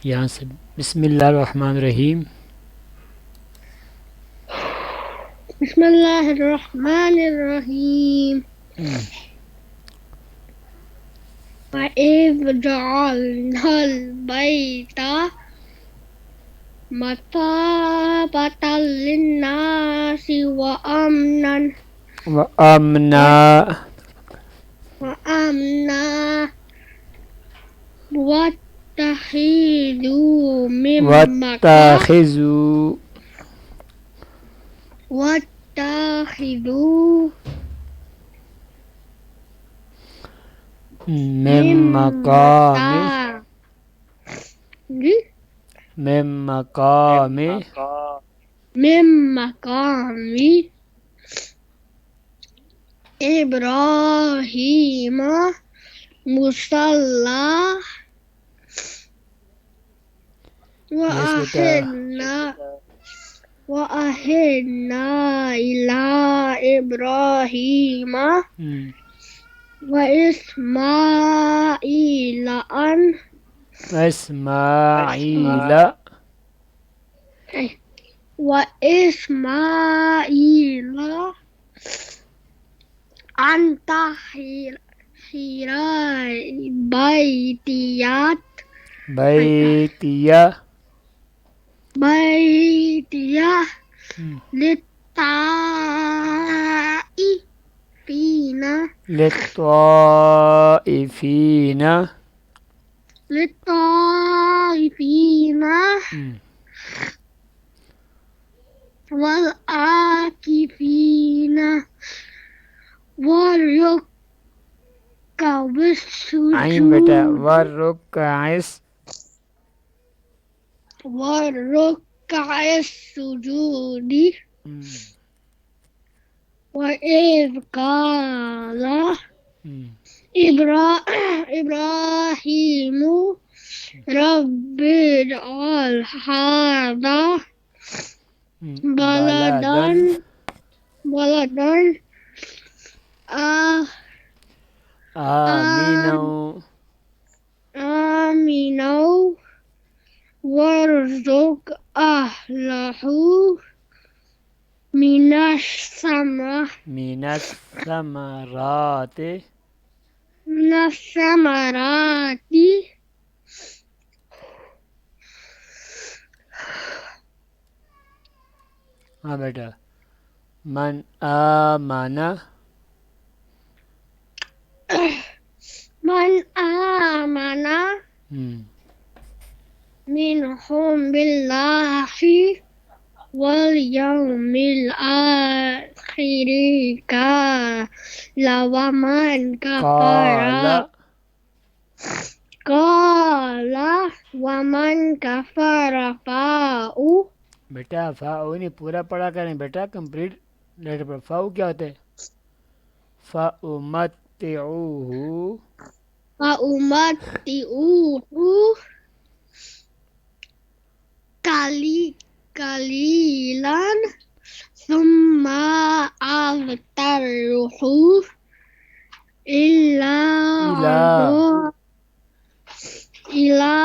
यहाँ से बिस्मिल्लाहिर्रहमानिर्रहीम। बिस्मिल्लाहिर्रहमानिर्रहीम। हम्म, वइज़ जअलनल बैता मसाबतल लिन्नासि व आमना वअमना वत्तखिज़ू मिन मका वत्ताखिजू वत्तखिज़ू मिम मिन मका मकामी जी मिम मकामी मिन मकामी इब्राहीम मुसल्ला यस बेटा। वअहिदना वअहिदना इला इब्राहीम हम्म, वइस्माईल अन इस्माईला वइस्माईल अन तहिरा बैतियात बैतिया बैतिया हम्म, लित्ताइफीना लित्ताइफीना लित्ताइफीना हम्म, वल आकिफीना वरुक्का आइन बेटा विस्सुजूद वर्रुकाइस वरुक्का सुजूदी हम्म, वइज़ क़ाला हम्म, इब्राहीमु रब्बिजअल हाज़ा बलदन बलदन बलदन आ आमीनो आमिनौ वरज़ुक अहलहु मिनश समा मिनस समराते मिनश समराती हाँ बेटा। मन आमना मन आमना हम्म, मिनहुम बिल्लाहि वल यौमिल आखिरि का लवमन काला काला वमन कफर फाउ बेटा फाऊ नहीं पूरा पढ़ा करें बेटा, कंप्लीट लेटर पर। फाऊ क्या होता है? फ़उमत्तिऊहु फउमत्तिऊहु काली कलीलन सुम्मा अबतरुहु इल्ला इला इला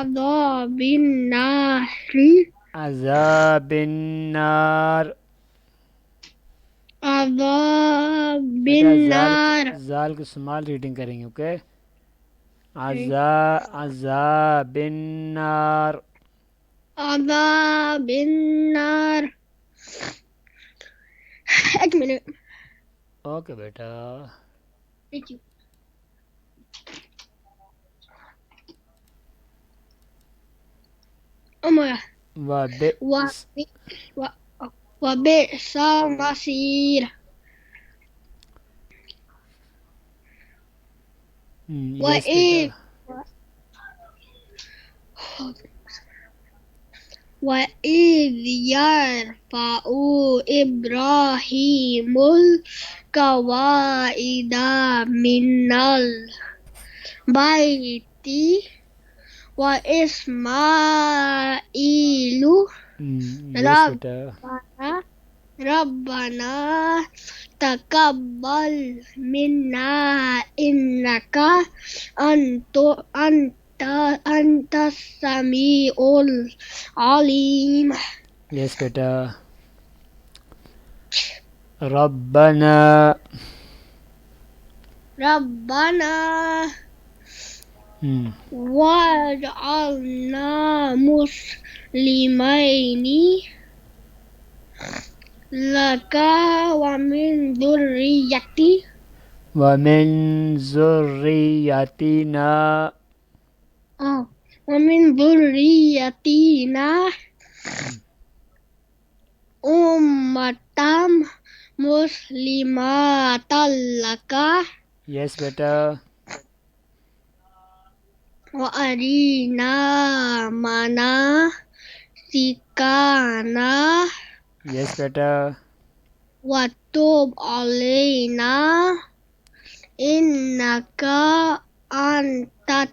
अदाबिन नाहरी अज़ाबिन्नार। अदाबिन बेटा नार जाल की स्मॉल रीडिंग करेंगे, ओके। अज़ाबिन्नार। अदाबिन नार एक मिनट ओके बेटा। देखिए अमरा वबे وبئس المصير यस बेटा। وإذ وإذ يرفع إبراهيم القواعد من البيت وإسماعيل यस बेटा। ربنا تقبل منا إنك أنت anta samiul alim. यस बेटा रब्बना Rabbana waj'alna muslimaini laka wa min dzurriyyati वमिन ज़ुर्रियतिना wa min dzurriyyatina ummatam muslimatan laka yes बेटा wa arina manasikana यस बेटा wa tub alaina innaka antat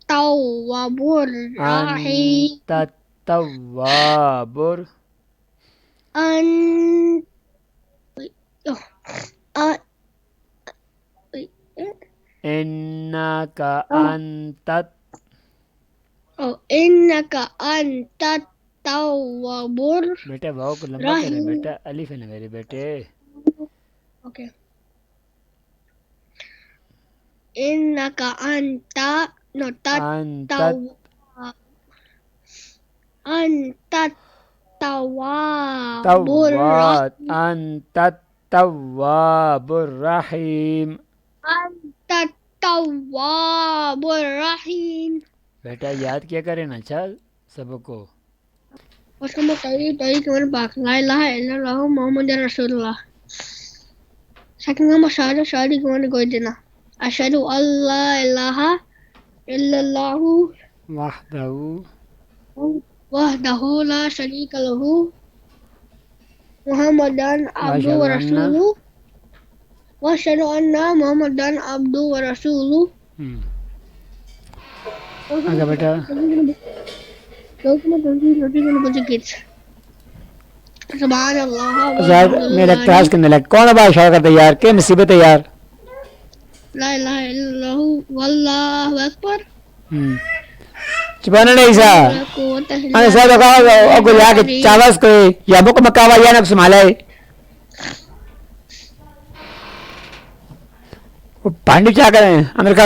tawwabur rahim. أنت التواب An oh, إنك أنت innaka antat tawwabur. बेटा वाव को लंबा करें बेटा अलिफ है ना मेरे बेटे Okay. Innaka anta no أنت antat tawwabur التواب أنت التواب الرحيم antat tawwabur rahim. बेटा याद क्या करें ना चल सबको उसको मैं तरी कमर पाक ला इलाहा इल्लल्लाह मुहम्मद रसूलुल्लाह. Second शादी कमर कोई देना. Asyhadu alla ilaha illallahu वहदहु wahdahu la syarika lahu Muhammadan abdu wa Wa asyhadu rasuluh wa asyhadu anna Muhammadan abdu wa rasuluh. आगे बेटा मेरा क्लास करने लग कौन है बादशाह का तैयार के मुसीबत है यार La ilaha illallah wallahu akbar. Cubana na isa. Ano sa ka ako yaki chavas ko yabo ko makawa yan ako sumalay. Pandu क्या करें अमेरिका